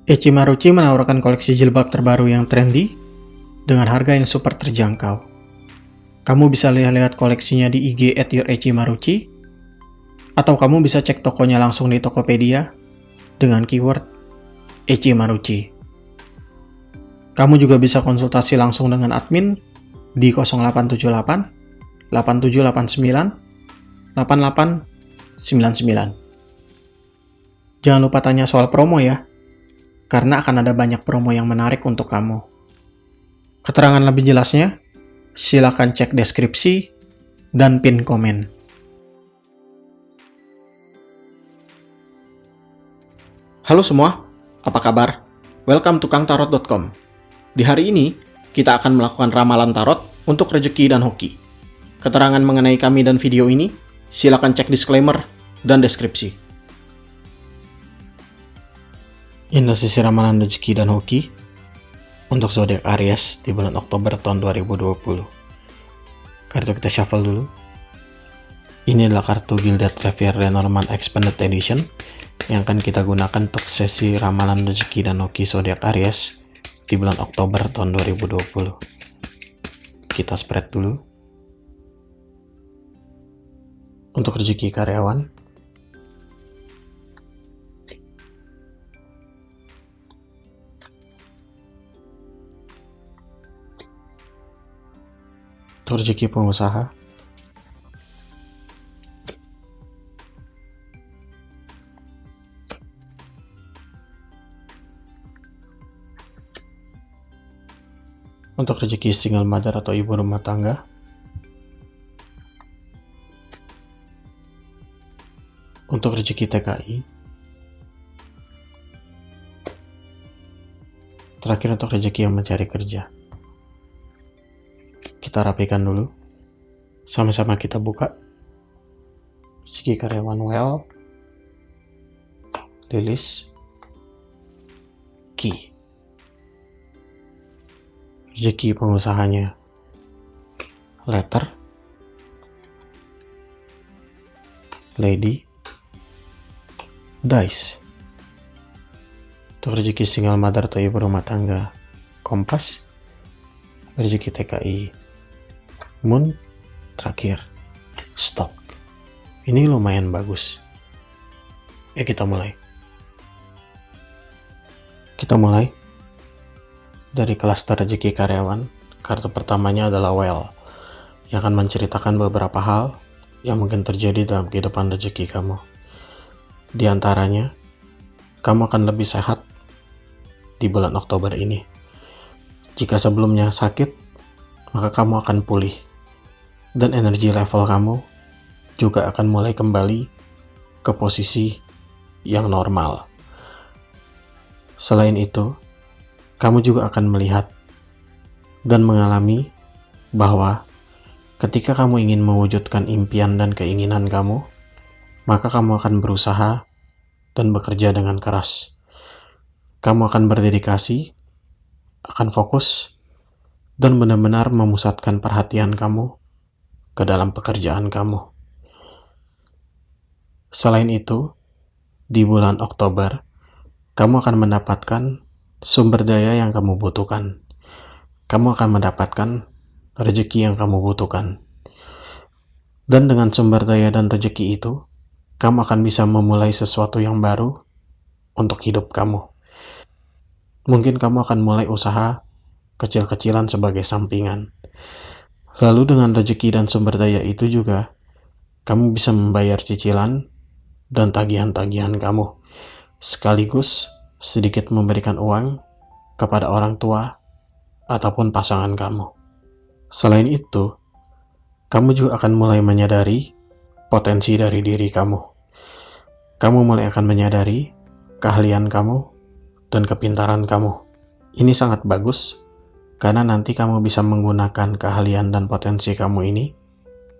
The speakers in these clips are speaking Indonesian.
Eci Marucci menawarkan koleksi jilbab terbaru yang trendy dengan harga yang super terjangkau. Kamu bisa lihat-lihat koleksinya di IG @yourecimarucci, atau kamu bisa cek tokonya langsung di Tokopedia dengan keyword Eci Marucci. Kamu juga bisa konsultasi langsung dengan admin di 0878 8789 8899. Jangan lupa tanya soal promo ya, karena akan ada banyak promo yang menarik untuk kamu. Keterangan lebih jelasnya, silakan cek deskripsi dan pin komen. Halo semua, apa kabar? Welcome to kangtarot.com. Di hari ini, kita akan melakukan ramalan tarot untuk rezeki dan hoki. Keterangan mengenai kami dan video ini, silakan cek disclaimer dan deskripsi. Inilah sisi ramalan rezeki dan hoki untuk zodiak Aries di bulan Oktober tahun 2020. Kartu kita shuffle dulu. Ini adalah kartu Gilded Rapier Lenormand Expanded Edition yang akan kita gunakan untuk sesi ramalan rezeki dan hoki zodiak Aries di bulan Oktober tahun 2020. Kita spread dulu. Untuk rezeki karyawan, untuk rezeki pengusaha, untuk rezeki single mother atau ibu rumah tangga, untuk rezeki TKI, terakhir untuk rezeki yang mencari kerja. Kita rapikan dulu. Sama-sama kita buka. Rezeki karyawan well, Lilis, Key. Rezeki pengusahanya Letter, Lady, Dice. Untuk rezeki single mother atau ibu rumah tangga, Kompas. Rezeki TKI, Moon. Terakhir, Stock. Ini lumayan bagus. Ya, kita mulai. Dari klaster rezeki karyawan. Kartu pertamanya adalah Well, yang akan menceritakan beberapa hal yang mungkin terjadi dalam kehidupan rezeki kamu. Di antaranya, kamu akan lebih sehat di bulan Oktober ini. Jika sebelumnya sakit, maka kamu akan pulih. Dan energi level kamu juga akan mulai kembali ke posisi yang normal. Selain itu, kamu juga akan melihat dan mengalami bahwa ketika kamu ingin mewujudkan impian dan keinginan kamu, maka kamu akan berusaha dan bekerja dengan keras. Kamu akan berdedikasi, akan fokus, dan benar-benar memusatkan perhatian kamu ke dalam pekerjaan kamu. Selain itu, di bulan Oktober, kamu akan mendapatkan sumber daya yang kamu butuhkan. Kamu akan mendapatkan rezeki yang kamu butuhkan. Dan dengan sumber daya dan rezeki itu, kamu akan bisa memulai sesuatu yang baru untuk hidup kamu. Mungkin kamu akan mulai usaha kecil-kecilan sebagai sampingan. Lalu dengan rezeki dan sumber daya itu juga, kamu bisa membayar cicilan dan tagihan-tagihan kamu, sekaligus sedikit memberikan uang kepada orang tua ataupun pasangan kamu. Selain itu, kamu juga akan mulai menyadari potensi dari diri kamu. Kamu mulai akan menyadari keahlian kamu dan kepintaran kamu. Ini sangat bagus, karena nanti kamu bisa menggunakan keahlian dan potensi kamu ini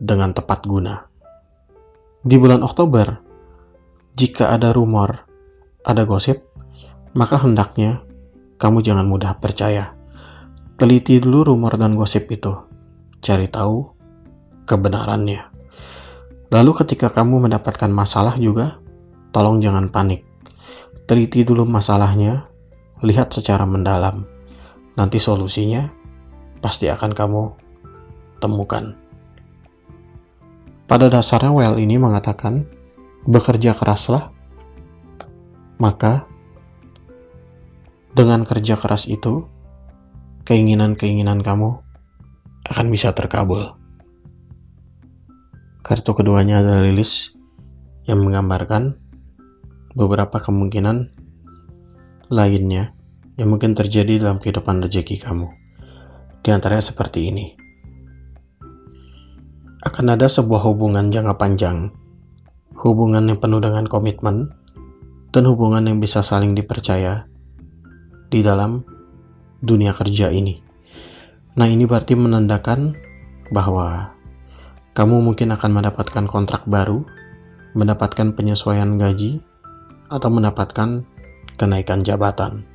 dengan tepat guna. Di bulan Oktober, jika ada rumor, ada gosip, maka hendaknya kamu jangan mudah percaya. Teliti dulu rumor dan gosip itu. Cari tahu kebenarannya. Lalu ketika kamu mendapatkan masalah juga, tolong jangan panik. Teliti dulu masalahnya, lihat secara mendalam. Nanti solusinya pasti akan kamu temukan. Pada dasarnya WL ini mengatakan, bekerja keraslah, maka dengan kerja keras itu, keinginan-keinginan kamu akan bisa terkabul. Kartu keduanya adalah Lilith yang menggambarkan beberapa kemungkinan lainnya yang mungkin terjadi dalam kehidupan rezeki kamu. Di antaranya seperti ini. Akan ada sebuah hubungan jangka panjang, hubungan yang penuh dengan komitmen, dan hubungan yang bisa saling dipercaya di dalam dunia kerja ini. Nah, ini berarti menandakan bahwa kamu mungkin akan mendapatkan kontrak baru, mendapatkan penyesuaian gaji, atau mendapatkan kenaikan jabatan.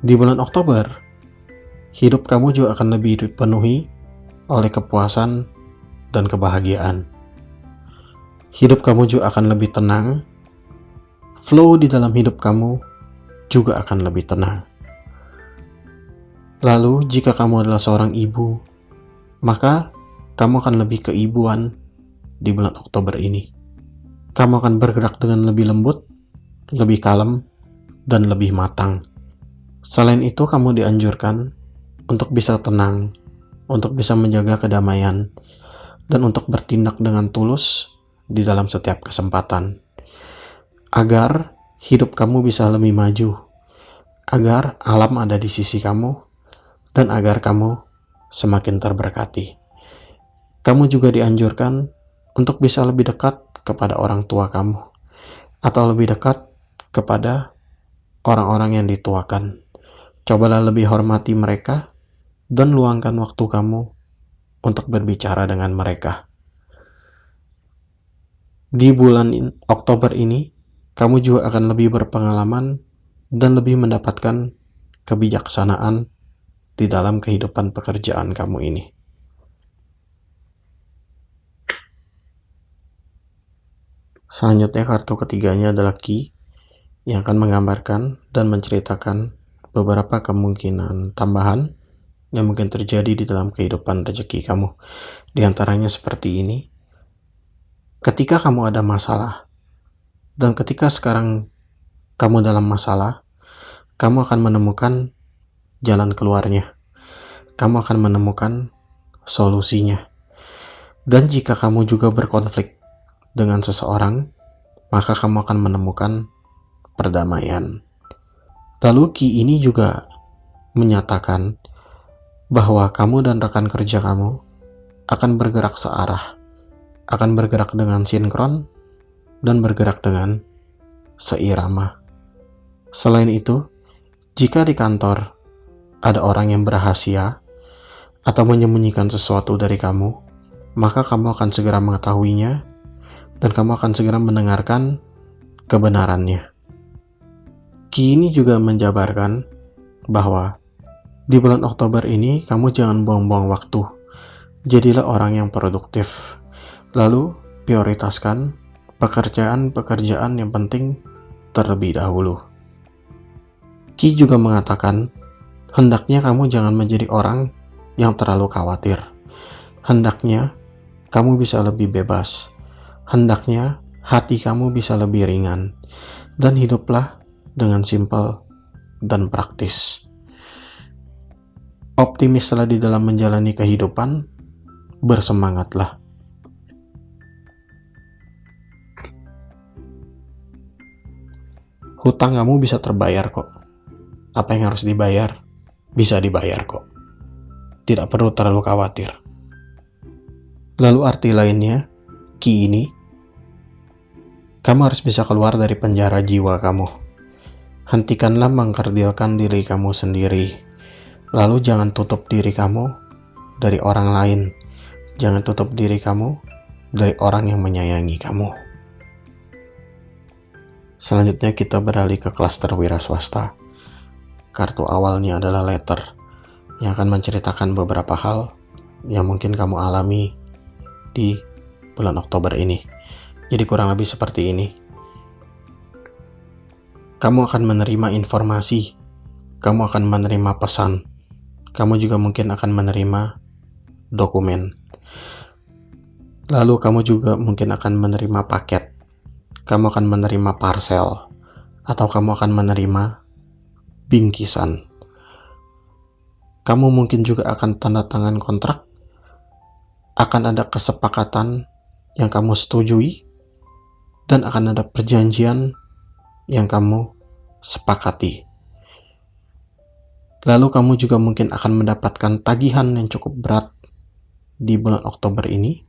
Di bulan Oktober, hidup kamu juga akan lebih dipenuhi oleh kepuasan dan kebahagiaan. Hidup kamu juga akan lebih tenang, flow di dalam hidup kamu juga akan lebih tenang. Lalu, jika kamu adalah seorang ibu, maka kamu akan lebih keibuan di bulan Oktober ini. Kamu akan bergerak dengan lebih lembut, lebih kalem, dan lebih matang. Selain itu, kamu dianjurkan untuk bisa tenang, untuk bisa menjaga kedamaian, dan untuk bertindak dengan tulus di dalam setiap kesempatan. Agar hidup kamu bisa lebih maju, agar alam ada di sisi kamu, dan agar kamu semakin terberkati. Kamu juga dianjurkan untuk bisa lebih dekat kepada orang tua kamu, atau lebih dekat kepada orang-orang yang dituakan. Cobalah lebih hormati mereka, dan luangkan waktu kamu untuk berbicara dengan mereka. Di bulan Oktober ini, kamu juga akan lebih berpengalaman dan lebih mendapatkan kebijaksanaan di dalam kehidupan pekerjaan kamu ini. Selanjutnya, kartu ketiganya adalah Ki, yang akan menggambarkan dan menceritakan beberapa kemungkinan tambahan yang mungkin terjadi di dalam kehidupan rezeki kamu. Di antaranya seperti ini. Ketika kamu ada masalah, dan ketika sekarang kamu dalam masalah, kamu akan menemukan jalan keluarnya. Kamu akan menemukan solusinya. Dan jika kamu juga berkonflik dengan seseorang, maka kamu akan menemukan perdamaian. Lalu Ki ini juga menyatakan bahwa kamu dan rekan kerja kamu akan bergerak searah, akan bergerak dengan sinkron, dan bergerak dengan seirama. Selain itu, jika di kantor ada orang yang berrahasia atau menyembunyikan sesuatu dari kamu, maka kamu akan segera mengetahuinya, dan kamu akan segera mendengarkan kebenarannya. Ki ini juga menjabarkan bahwa di bulan Oktober ini kamu jangan buang-buang waktu. Jadilah orang yang produktif. Lalu prioritaskan pekerjaan-pekerjaan yang penting terlebih dahulu. Ki juga mengatakan, hendaknya kamu jangan menjadi orang yang terlalu khawatir. Hendaknya kamu bisa lebih bebas. Hendaknya hati kamu bisa lebih ringan. Dan hiduplah dengan simpel dan praktis. Optimislah di dalam menjalani kehidupan, bersemangatlah. Hutang kamu bisa terbayar kok. Apa yang harus dibayar, bisa dibayar kok. Tidak perlu terlalu khawatir. Lalu arti lainnya, Ki ini, kamu harus bisa keluar dari penjara jiwa kamu. Hentikanlah mengkerdilkan diri kamu sendiri. Lalu jangan tutup diri kamu dari orang lain. Jangan tutup diri kamu dari orang yang menyayangi kamu. Selanjutnya kita beralih ke klaster wira swasta. Kartu awalnya adalah letter, yang akan menceritakan beberapa hal yang mungkin kamu alami di bulan Oktober ini. Jadi kurang lebih seperti ini. Kamu akan menerima informasi, kamu akan menerima pesan, kamu juga mungkin akan menerima dokumen. Lalu kamu juga mungkin akan menerima paket, kamu akan menerima parcel, atau kamu akan menerima bingkisan. Kamu mungkin juga akan tanda tangan kontrak, akan ada kesepakatan yang kamu setujui, dan akan ada perjanjian yang kamu sepakati. Lalu kamu juga mungkin akan mendapatkan tagihan yang cukup berat di bulan Oktober ini.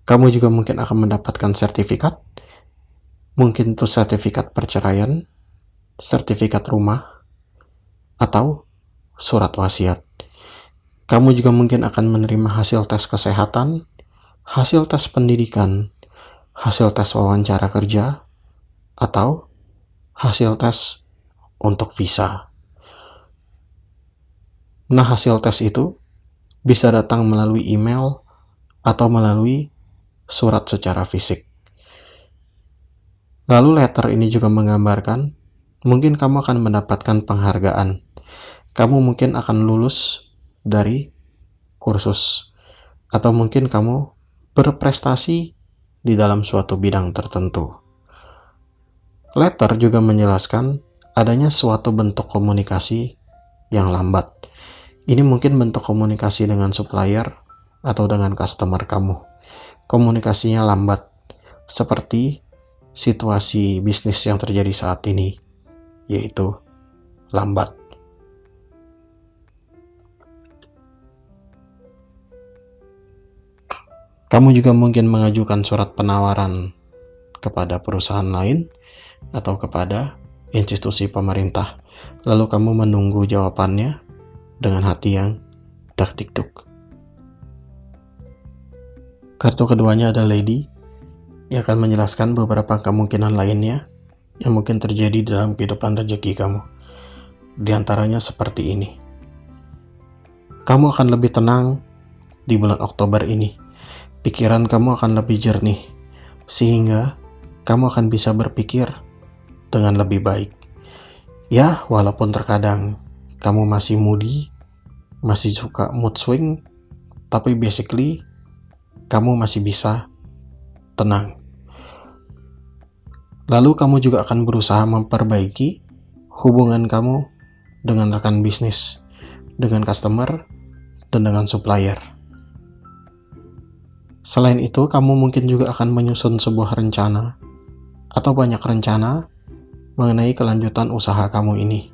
Kamu juga mungkin akan mendapatkan sertifikat, mungkin itu sertifikat perceraian, sertifikat rumah, atau surat wasiat. Kamu juga mungkin akan menerima hasil tes kesehatan, hasil tes pendidikan, hasil tes wawancara kerja, atau hasil tes untuk visa. Nah, hasil tes itu bisa datang melalui email atau melalui surat secara fisik. Lalu letter ini juga menggambarkan mungkin kamu akan mendapatkan penghargaan. Kamu mungkin akan lulus dari kursus, atau mungkin kamu berprestasi di dalam suatu bidang tertentu. Letter juga menjelaskan adanya suatu bentuk komunikasi yang lambat. Ini mungkin bentuk komunikasi dengan supplier atau dengan customer kamu. Komunikasinya lambat, seperti situasi bisnis yang terjadi saat ini, yaitu lambat. Kamu juga mungkin mengajukan surat penawaran kepada perusahaan lain atau kepada institusi pemerintah. Lalu kamu menunggu jawabannya dengan hati yang dak-dikduk. Kartu keduanya ada Lady, yang akan menjelaskan beberapa kemungkinan lainnya yang mungkin terjadi dalam kehidupan rezeki kamu. Di antaranya seperti ini. Kamu akan lebih tenang di bulan Oktober ini. Pikiran kamu akan lebih jernih, sehingga kamu akan bisa berpikir dengan lebih baik. Ya, walaupun terkadang kamu masih moody, masih suka mood swing, tapi basically kamu masih bisa tenang. Lalu kamu juga akan berusaha memperbaiki hubungan kamu dengan rekan bisnis, dengan customer, dan dengan supplier. Selain itu, kamu mungkin juga akan menyusun sebuah rencana atau banyak rencana mengenai kelanjutan usaha kamu ini.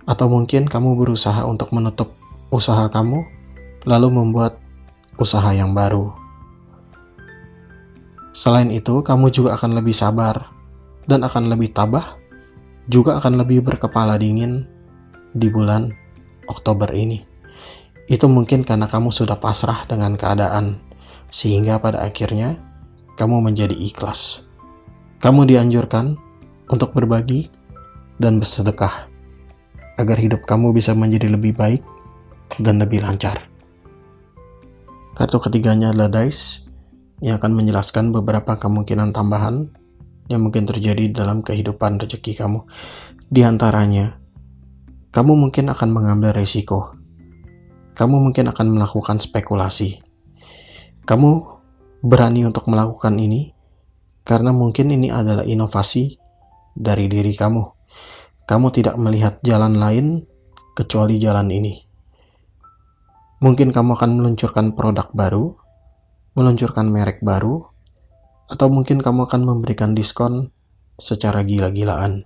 Atau mungkin kamu berusaha untuk menutup usaha kamu, lalu membuat usaha yang baru. Selain itu, kamu juga akan lebih sabar dan akan lebih tabah, juga akan lebih berkepala dingin di bulan Oktober ini. Itu mungkin karena kamu sudah pasrah dengan keadaan, sehingga pada akhirnya kamu menjadi ikhlas. Kamu dianjurkan untuk berbagi dan bersedekah agar hidup kamu bisa menjadi lebih baik dan lebih lancar. Kartu ketiganya adalah Dice, yang akan menjelaskan beberapa kemungkinan tambahan yang mungkin terjadi dalam kehidupan rezeki kamu. Di antaranya, kamu mungkin akan mengambil resiko. Kamu mungkin akan melakukan spekulasi. Kamu berani untuk melakukan ini karena mungkin ini adalah inovasi dari diri kamu. Kamu tidak melihat jalan lain kecuali jalan ini. Mungkin kamu akan meluncurkan produk baru, meluncurkan merek baru, atau mungkin kamu akan memberikan diskon secara gila-gilaan.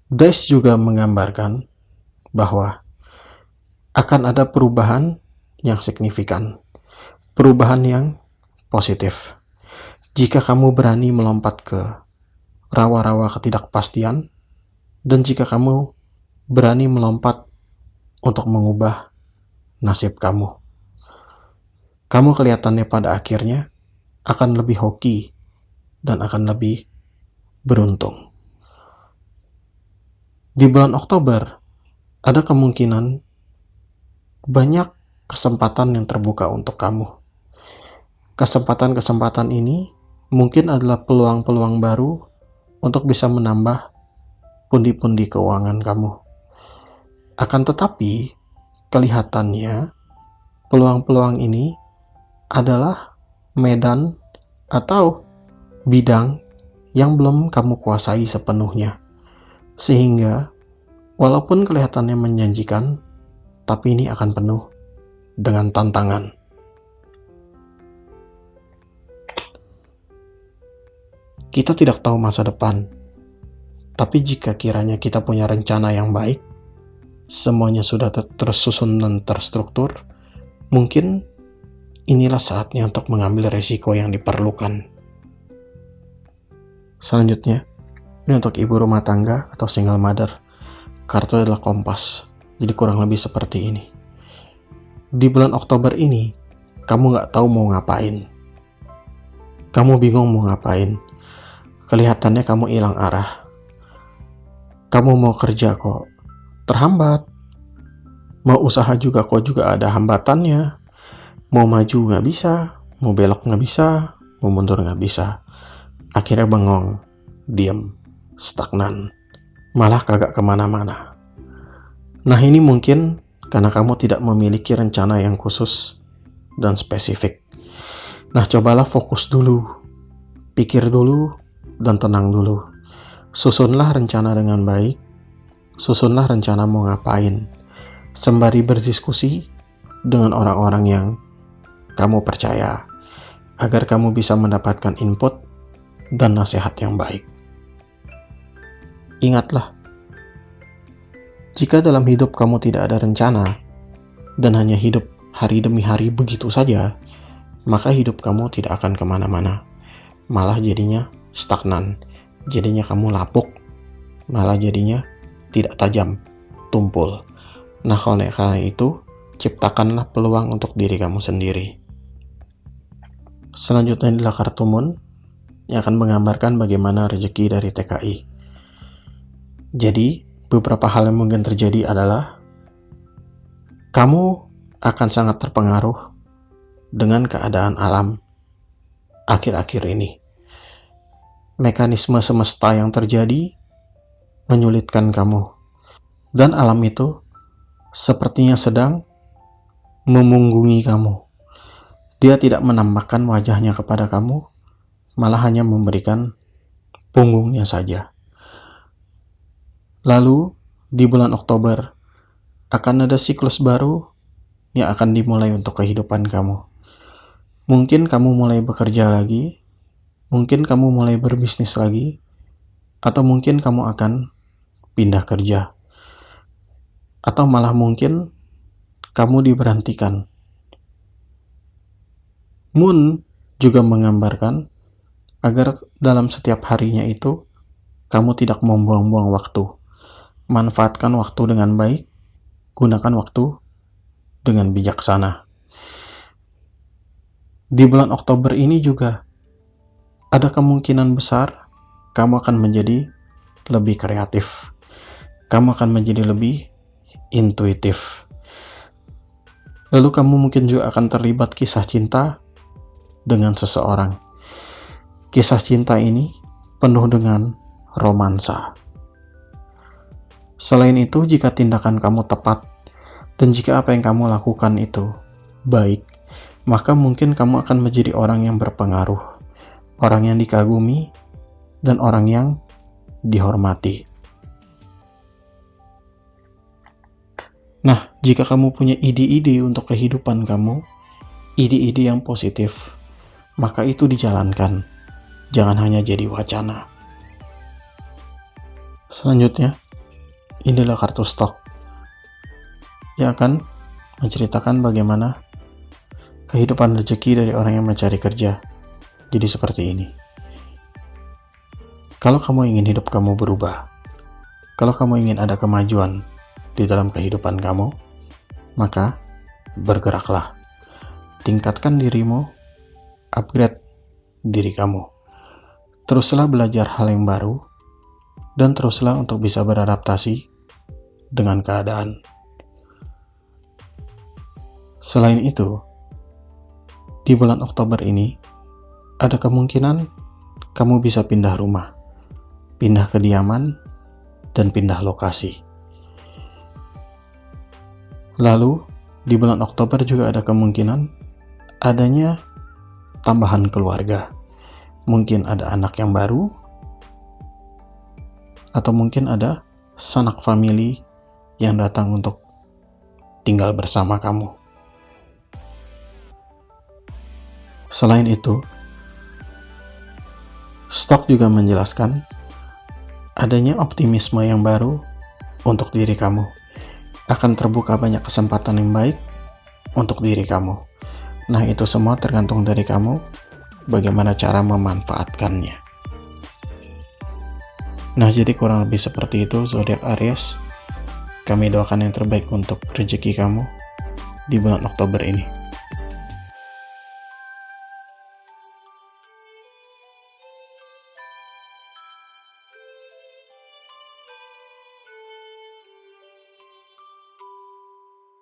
Dice juga menggambarkan bahwa akan ada perubahan yang signifikan, perubahan yang positif. Jika kamu berani melompat ke rawa-rawa ketidakpastian, dan jika kamu berani melompat untuk mengubah nasib kamu, kamu kelihatannya pada akhirnya akan lebih hoki dan akan lebih beruntung. Di bulan Oktober, ada kemungkinan banyak kesempatan yang terbuka untuk kamu. Kesempatan-kesempatan ini mungkin adalah peluang-peluang baru untuk bisa menambah pundi-pundi keuangan kamu. Akan tetapi, kelihatannya peluang-peluang ini adalah medan atau bidang yang belum kamu kuasai sepenuhnya. Sehingga, walaupun kelihatannya menjanjikan, tapi ini akan penuh dengan tantangan. Kita tidak tahu masa depan, tapi jika kiranya kita punya rencana yang baik, semuanya sudah tersusun dan terstruktur, mungkin inilah saatnya untuk mengambil resiko yang diperlukan. Selanjutnya, ini untuk ibu rumah tangga atau single mother. Kartu adalah kompas, jadi kurang lebih seperti ini. Di bulan Oktober ini, kamu gak tahu mau ngapain. Kamu bingung mau ngapain. Kelihatannya kamu hilang arah. Kamu mau kerja kok terhambat. Mau usaha juga kok juga ada hambatannya. Mau maju gak bisa, mau belok gak bisa, mau mundur gak bisa. Akhirnya bengong, diem, stagnan, malah kagak kemana-mana. Nah, ini mungkin karena kamu tidak memiliki rencana yang khusus dan spesifik. Nah, cobalah fokus dulu, pikir dulu, dan tenang dulu. Susunlah rencana dengan baik, susunlah rencana mau ngapain, sembari berdiskusi dengan orang-orang yang kamu percaya, agar kamu bisa mendapatkan input dan nasihat yang baik. Ingatlah, jika dalam hidup kamu tidak ada rencana, dan hanya hidup hari demi hari begitu saja, maka hidup kamu tidak akan kemana-mana. Malah jadinya stagnan, jadinya kamu lapuk, malah jadinya tidak tajam, tumpul. Nah, karena itu, ciptakanlah peluang untuk diri kamu sendiri. Selanjutnya adalah kartu Moon, yang akan menggambarkan bagaimana rezeki dari TKI. Jadi, beberapa hal yang mungkin terjadi adalah kamu akan sangat terpengaruh dengan keadaan alam akhir-akhir ini. Mekanisme semesta yang terjadi menyulitkan kamu, dan alam itu sepertinya sedang memunggungi kamu. Dia tidak menampakkan wajahnya kepada kamu, malah hanya memberikan punggungnya saja. Lalu, di bulan Oktober, akan ada siklus baru yang akan dimulai untuk kehidupan kamu. Mungkin kamu mulai bekerja lagi, mungkin kamu mulai berbisnis lagi, atau mungkin kamu akan pindah kerja. Atau malah mungkin kamu diberhentikan. Moon juga menggambarkan agar dalam setiap harinya itu, kamu tidak membuang-buang waktu. Manfaatkan waktu dengan baik, gunakan waktu dengan bijaksana. Di bulan Oktober ini juga, ada kemungkinan besar kamu akan menjadi lebih kreatif. Kamu akan menjadi lebih intuitif. Lalu kamu mungkin juga akan terlibat kisah cinta dengan seseorang. Kisah cinta ini penuh dengan romansa. Selain itu, jika tindakan kamu tepat dan jika apa yang kamu lakukan itu baik, maka mungkin kamu akan menjadi orang yang berpengaruh, orang yang dikagumi, dan orang yang dihormati. Nah, jika kamu punya ide-ide untuk kehidupan kamu, ide-ide yang positif, maka itu dijalankan. Jangan hanya jadi wacana. Selanjutnya, inilah kartu stok yang akan menceritakan bagaimana kehidupan rezeki dari orang yang mencari kerja. Jadi seperti ini. Kalau kamu ingin hidup kamu berubah, kalau kamu ingin ada kemajuan di dalam kehidupan kamu, maka bergeraklah. Tingkatkan dirimu, upgrade diri kamu. Teruslah belajar hal yang baru, dan teruslah untuk bisa beradaptasi dengan keadaan. Selain itu, di bulan Oktober ini, ada kemungkinan kamu bisa pindah rumah, pindah kediaman, dan pindah lokasi. Lalu, di bulan Oktober juga ada kemungkinan adanya tambahan keluarga. Mungkin ada anak yang baru, atau mungkin ada sanak famili yang datang untuk tinggal bersama kamu. Selain itu, stok juga menjelaskan adanya optimisme yang baru untuk diri kamu. Akan terbuka banyak kesempatan yang baik untuk diri kamu. Nah, itu semua tergantung dari kamu bagaimana cara memanfaatkannya. Nah, jadi kurang lebih seperti itu zodiak Aries. Kami doakan yang terbaik untuk rezeki kamu di bulan Oktober ini.